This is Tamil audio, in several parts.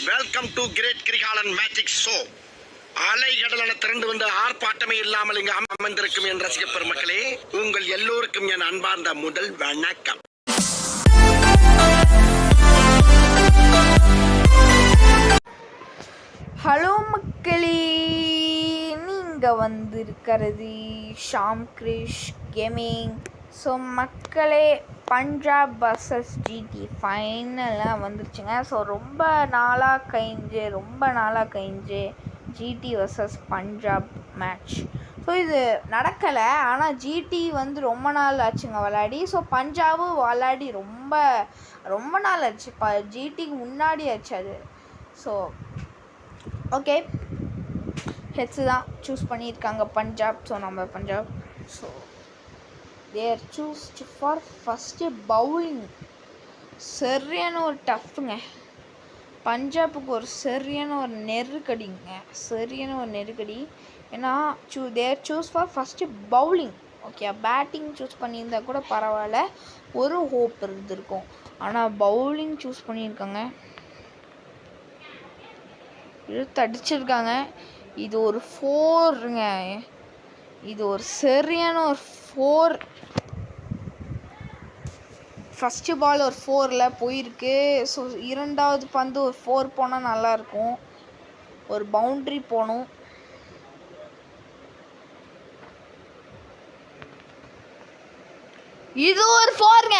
Welcome to great Kirikalan magic show. அலைகடலான திரண்டு வந்து ஆர்ப்பாட்டமே இல்லாமல் இங்கு அமர்ந்திருக்கும் என் ரசிக பெருமக்களே, உங்கள் எல்லோருக்கும் என் அன்பார்ந்த முதல் வணக்கம். ஹலோ மக்களே, நீங்கள் வந்திருக்கிறது ஷாம் கிரிஷ் கேமிங். ஸோ மக்களே, பஞ்சாப் வர்சஸ் ஜிடி ஃபைனலாக வந்துருச்சுங்க. ஸோ ரொம்ப நாளாக கழிஞ்சு GT versus Punjab match. So இது நடக்கலை, ஆனால் ஜிடி வந்து ரொம்ப நாள் ஆச்சுங்க விளையாடி. ஸோ பஞ்சாபும் விளையாடி ரொம்ப நாள் ஆச்சு. ஜிடிக்கு முன்னாடி ஆச்சு அது. ஸோ ஓகே, ஹெட்ஸு தான் சூஸ் பண்ணியிருக்காங்க பஞ்சாப். ஸோ நம்ம Punjab. So there choose for first bowling. சரியான ஒரு டஃப்புங்க. பஞ்சாபுக்கு ஒரு சரியான ஒரு நெருக்கடி. ஏன்னா there choose for first bowling. Okay, batting choose பண்ணியிருந்தா கூட பரவாயில்ல, ஒரு ஹோப் இருந்திருக்கும். ஆனால் பவுலிங் சூஸ் பண்ணியிருக்காங்க, இழுத்து அடிச்சிருக்காங்க. இது ஒரு 4ங்க. இது ஒரு சரியான ஒரு 4. ஃபஸ்ட்டு பால் ஒரு 4ல் போயிருக்கு. ஸோ இரண்டாவது பந்து ஒரு 4 போனால் நல்லாயிருக்கும். ஒரு பவுண்ட்ரி போகணும். இது ஒரு 4ங்க.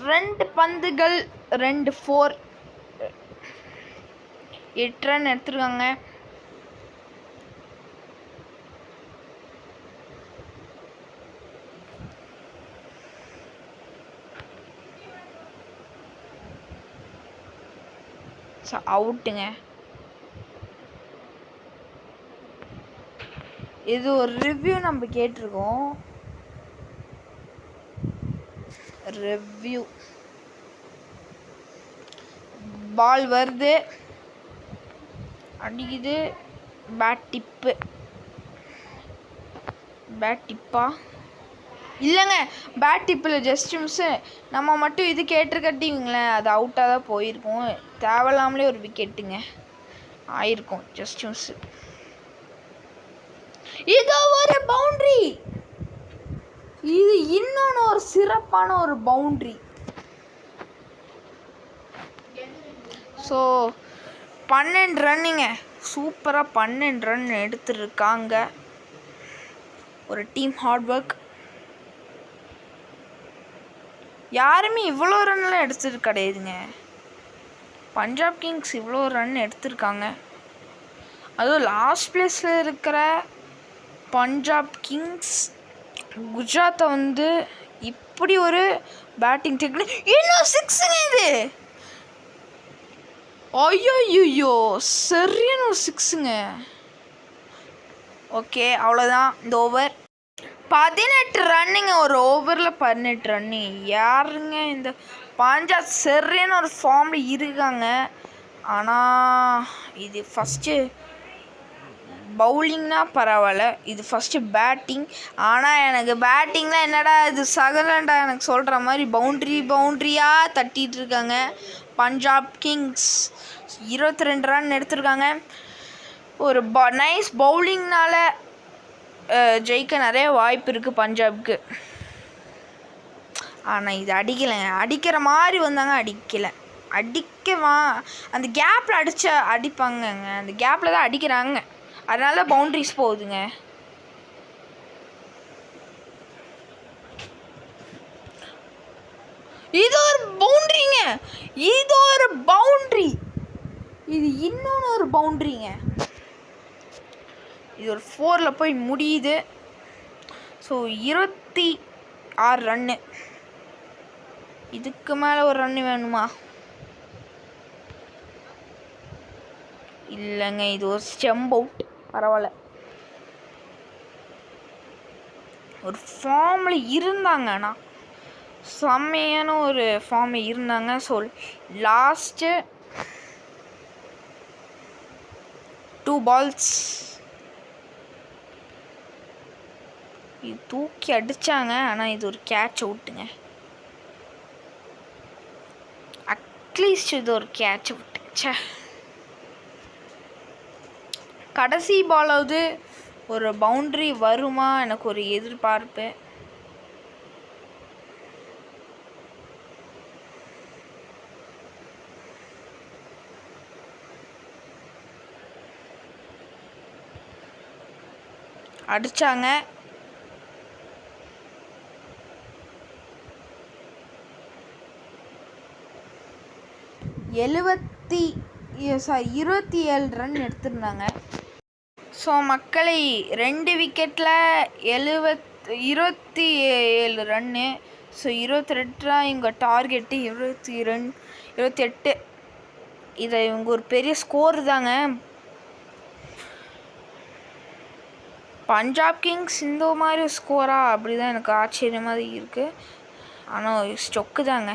2 பந்துகள் 2 4, 8 ரன் எடுத்துருக்காங்க. அவுட்டுங்க. இது ஒரு ரிவ்யூ நம்ம கேட்டிருக்கோம். பால் வருது, அடிக்குது. பேட் டிப்பா இல்லைங்க, பேட் டிப்பில் ஜஸ்ட் மிஸ்ஸு. நம்ம மட்டும் இது கேட்டிருக்கட்டிங்களேன், அது அவுட்டாக தான் போயிருக்கும். தேவையில்லாமலே ஒரு விக்கெட்டுங்க ஆயிருக்கும், ஜஸ்ட் மிஸ்ஸு. இது ஒரு பவுண்ட்ரி. இது இன்னொன்று ஒரு சிறப்பான ஒரு பவுண்ட்ரி. ஸோ 12 ரன்னுங்க. சூப்பராக 12 ரன் எடுத்துருக்காங்க. ஒரு டீம் ஹார்ட் ஒர்க். யாருமே இவ்வளோ ரன்லாம் எடுத்தது கிடையாதுங்க. பஞ்சாப் கிங்ஸ் இவ்வளோ ரன் எடுத்திருக்காங்க. அதுவும் லாஸ்ட் பிளேஸில் இருக்கிற பஞ்சாப் கிங்ஸ் குஜராத்தை வந்து இப்படி ஒரு பேட்டிங் டெக்னிக். இன்னும் 6ங்க இது. ஐயோ, சரியான ஒரு 6ங்க. ஓகே, அவ்வளோதான் இந்த ஓவர். 18 ரன்னுங்க. ஒரு ஓவரில் 18 ரன்னு. யாருங்க இந்த பஞ்சாப் சரியான ஒரு ஃபார்மில் இருக்காங்க. ஆனால் இது ஃபஸ்ட்டு பவுலிங்னா பரவாயில்ல, இது ஃபஸ்ட்டு பேட்டிங். ஆனால் எனக்கு பேட்டிங்லாம் என்னடா இது சகலண்டா எனக்கு சொல்கிற மாதிரி பவுண்ட்ரியாக தட்டிகிட்டு இருக்காங்க. பஞ்சாப் கிங்ஸ் 22 ரன் எடுத்திருக்காங்க. ஒரு நைஸ் பவுலிங்னால ஜெயிக்க நிறைய வாய்ப்பு இருக்குது பஞ்சாபுக்கு. ஆனால் இது அடிக்கலைங்க. அடிக்கிற மாதிரி வந்தாங்க, அந்த கேப்பில் அடிப்பாங்கங்க. அந்த கேப்பில் தான் அடிக்கிறாங்க, அதனால பவுண்ட்ரிஸ் போகுதுங்க. இது ஒரு பவுண்ட்ரிங்க. இது இன்னொன்று ஒரு பவுண்ட்ரிங்க. இது ஒரு 4ல் போய் முடியுது. So 26 run. இதுக்கு மேலே ஒரு ரன்னு வேணுமா? இல்லைங்க, இது ஒரு ஸ்டெம்ப் அவுட். பரவாயில்ல, ஒரு ஃபார்மில் இருந்தாங்க. ஆனால் செம்மையான ஒரு ஃபார்மில் இருந்தாங்க. ஸோ லாஸ்ட்டு 2 balls இது தூக்கி அடித்தாங்க. ஆனால் இது ஒரு கேட்ச் அவுட்டுங்க. அட்லீஸ்ட் இது ஒரு கேட்ச் அவுட். ச்சே, கடைசி பாலாவது ஒரு பவுண்ட்ரி வருமா எனக்கு ஒரு எதிர்பார்ப்பு. அடிச்சாங்க. எழுபத்தி 27 ரன் எடுத்திருந்தாங்க. ஸோ மக்களை 2 விக்கெட்டில் 27 ரன்னு. ஸோ 22 தான் இவங்க டார்கெட்டு. 28. இதை இவங்க ஒரு பெரிய ஸ்கோர் தாங்க. பஞ்சாப் கிங்ஸ் இந்த மாதிரி ஸ்கோரா அப்படி தான் எனக்கு ஆச்சரியமாக இருக்குது. ஆனால் ஸ்டொக்கு தாங்க.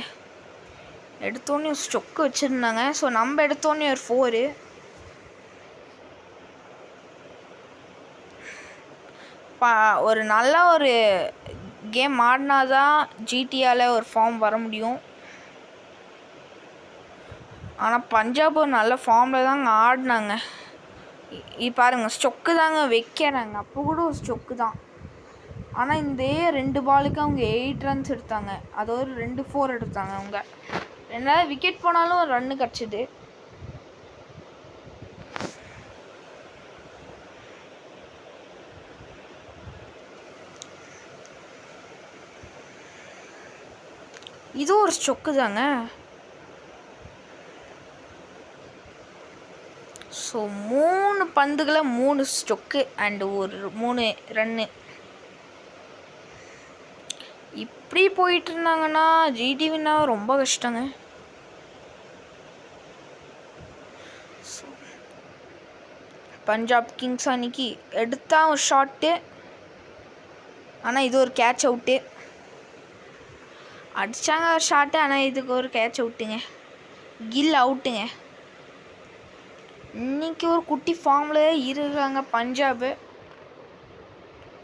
எடுத்தோடனே ஸ்டொக்கு வச்சுருந்தாங்க. ஸோ நம்ம எடுத்தோடனே ஒரு 4. ஒரு நல்ல ஒரு கேம் ஆடினா தான் ஜிடியால் ஒரு ஃபார்ம் வர முடியும். ஆனால் பஞ்சாப் ஒரு நல்ல ஃபார்மில் தாங்க ஆடினாங்க. பாருங்கள், ஸ்டொக்கு தாங்க வைக்கிறாங்க. அப்போ கூட ஒரு ஸ்டொக்கு தான். ஆனால் இந்த 2 பாலுக்கு அவங்க 8 ரன்ஸ் எடுத்தாங்க. அதோடு 2 4 எடுத்தாங்க. அவங்க 2 விக்கெட் போனாலும் ஒரு ரன்னு கிடச்சிது. இது ஒரு ஸ்டொக்கு தாங்க. ஸோ 3 பந்துகளை 3 ஸ்டொக்கு அண்டு ஒரு 3 ரன்னு. இப்படி போயிட்டு இருந்தாங்கன்னா ஜிடி வின்னா ரொம்ப கஷ்டங்க. பஞ்சாப் கிங்ஸ் அன்னைக்கு எடுத்தா ஒரு ஷாட்டு. ஆனால் இது ஒரு கேட்ச் அவுட்டு. அடித்தாங்க ஒரு ஷாட்டு. ஆனால் இதுக்கு ஒரு கேட்ச் அவுட்டுங்க. கில் அவுட்டுங்க. இன்றைக்கி ஒரு குட்டி ஃபார்மில் இருக்காங்க பஞ்சாபு.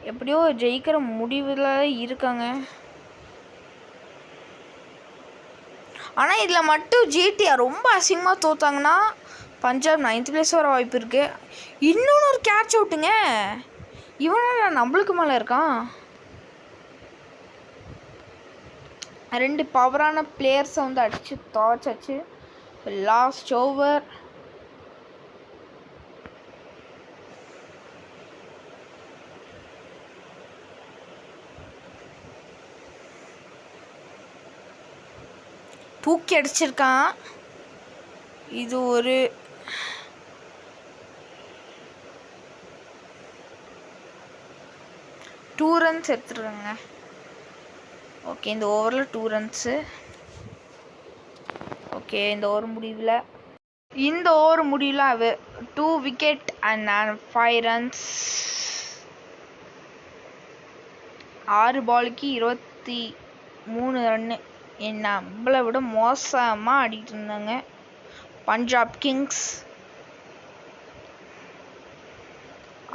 எப்படியோ ஜெயிக்கிற முடிவில் இருக்காங்க. ஆனால் இதில் மட்டும் ஜிடிஆர் ரொம்ப அசிங்கமாக தோத்தாங்கன்னா பஞ்சாப் 9th பிளேஸ் வர வாய்ப்பு இருக்குது. இன்னொன்று ஒரு கேட்ச் அவுட்டுங்க. இவனால் நம்மளுக்கு மேலே இருக்கான். 2 பவரான பிளேயர்ஸை வந்து அடித்து துவச்சாச்சு. Last over. தூக்கி அடிச்சிருக்கான். இது ஒரு டூ ரன்ஸ் எடுத்துருக்காங்க. ஓகே, இந்த ஓவரில் 2 ரன்ஸு. ஓகே, இந்த ஓவர் முடிவில் அவ 2 விக்கெட் அண்ட் 5 ரன்ஸ். 6 பாலுக்கு 23 ரன்னு. நம்மளை விட மோசமாக ஆடிட்டு இருந்தாங்க பஞ்சாப் கிங்ஸ்.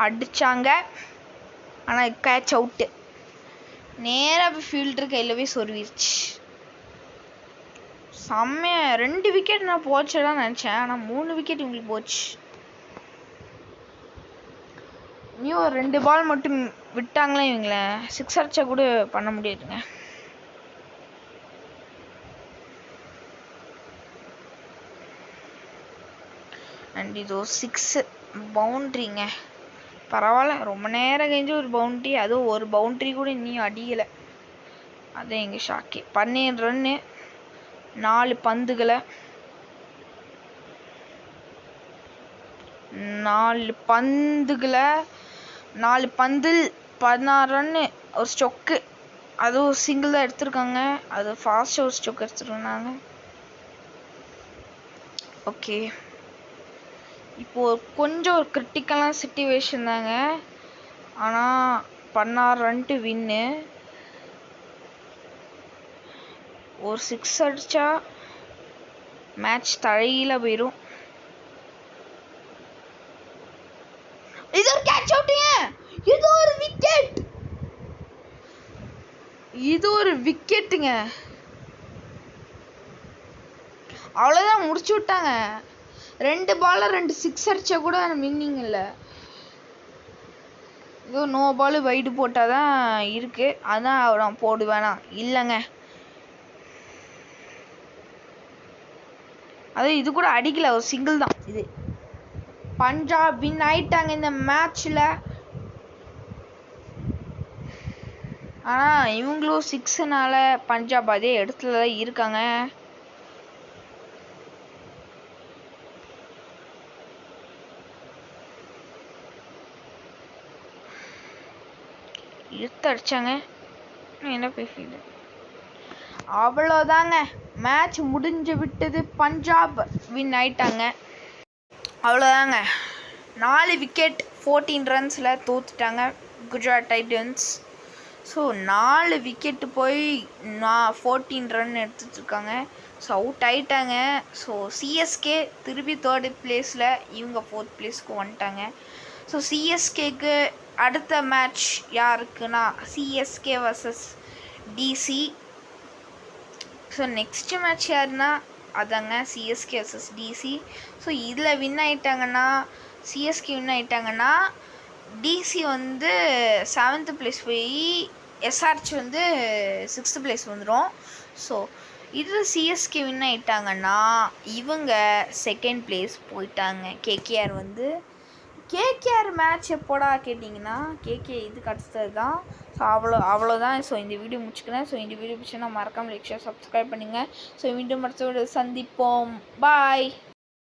அடித்தாங்க. ஆனால் கேட்ச் அவுட்டு. நேராக போய் ஃபீல்டர் கையில் போய் சொருவிடுச்சு. செம்மையாக 2 விக்கெட் நான் போச்சுதான் நினச்சேன். ஆனால் 3 விக்கெட் இவங்களுக்கு போச்சு. இன்னும் ஒரு 2 பால் மட்டும் விட்டாங்களே இவங்கள 6 அடிச்சா கூட பண்ண முடியாதுங்க. அண்ட் இது ஒரு 6 பவுண்ட்ரிங்க. பரவாயில்ல, ரொம்ப நேரம் கழிஞ்சு ஒரு பவுண்ட்ரி. அதுவும் ஒரு பவுண்ட்ரி கூட இன்னும் அடிக்கலை. அதான் எங்கள் ஷாக்கே. 12 ரன்னு 4 பந்துகளை 4 பந்தில் 16 ரன்னு. ஒரு ஸ்டொக்கு. அதுவும் சிங்கிள் தான் எடுத்திருக்காங்க. அது ஃபாஸ்ட்டாக ஒரு ஸ்டொக் எடுத்துருந்தாங்க. ஓகே, இப்போது கொஞ்சம் ஒரு கிரிட்டிக்கலான சிச்சுவேஷன் தாங்க. ஆனால் 16 ரன்ட்டு வின்னு. ஒரு 6 அடித்தா மேட்ச் தலையில போயிடும். இது ஒரு கேட்ச் அவுட்டுங்க. இது ஒரு விக்கெட்டுங்க. அவ்வளோதான், முடிச்சு விட்டாங்க. 2 பால்ல 2 சிக்ஸ் அடிச்சா கூட மீனிங் இல்லை. ஏதோ நோ பால் வைடு போட்டால் தான் இருக்குது, அதான் நான் போடுவேனா இல்லைங்க. அது இது கூட அடிக்கல, ஒரு சிங்கிள் தான் இது. பஞ்சாப் வின் ஆயிட்டாங்க இந்த மேட்ச்ல. ஆனால் இவங்களும் 6னால பஞ்சாப் அதே இடத்துல தான் இருக்காங்க. இழுத்து அடிச்சாங்க, என்ன பேசிட்டு. அவ்வளோதாங்க, மேட்ச் முடிஞ்சு விட்டது. பஞ்சாப் வின் ஆயிட்டாங்க. அவ்வளோதாங்க, 4 விக்கெட் 14 ரன்ஸில் தோத்துட்டாங்க குஜராத் டைட்டன்ஸ். ஸோ 4 விக்கெட்டு போய் 14 ரன் எடுத்துட்ருக்காங்க. ஸோ அவுட் ஆயிட்டாங்க. ஸோ சிஎஸ்கே திருப்பி 3rd பிளேஸில், இவங்க 4th பிளேஸ்க்கு வந்துட்டாங்க. ஸோ சிஎஸ்கேக்கு அடுத்த மேட்ச் யாருக்குன்னா CSK vs DC. So next match யாருன்னா அதாங்க சிஎஸ்கே vs டிசி. ஸோ இதில் வின் ஆயிட்டாங்கன்னா, சிஎஸ்கே வின் ஆயிட்டாங்கன்னா டிசி வந்து 7th பிளேஸ் போய் எஸ்ஆர்ஹெச் வந்து 6th பிளேஸ் வந்துடும். ஸோ இதில் சிஎஸ்கே வின் ஆயிட்டாங்கன்னா இவங்க 2nd பிளேஸ் போயிட்டாங்க. கேகேஆர் வந்து கேகேஆர் மேட்ச் எப்போடா கேட்டிங்கன்னா இதுக்கு அடுத்தது தான். ஸோ அவ்வளோதான். ஸோ இந்த வீடியோ முடிச்சுக்கிறேன். ஸோ இந்த வீடியோ பிடிச்சா மறக்காமல் லைக் ஷேர் சப்ஸ்கிரைப் பண்ணுங்கள். ஸோ மீண்டும் அடுத்த வீடியோ சந்திப்போம். பாய்.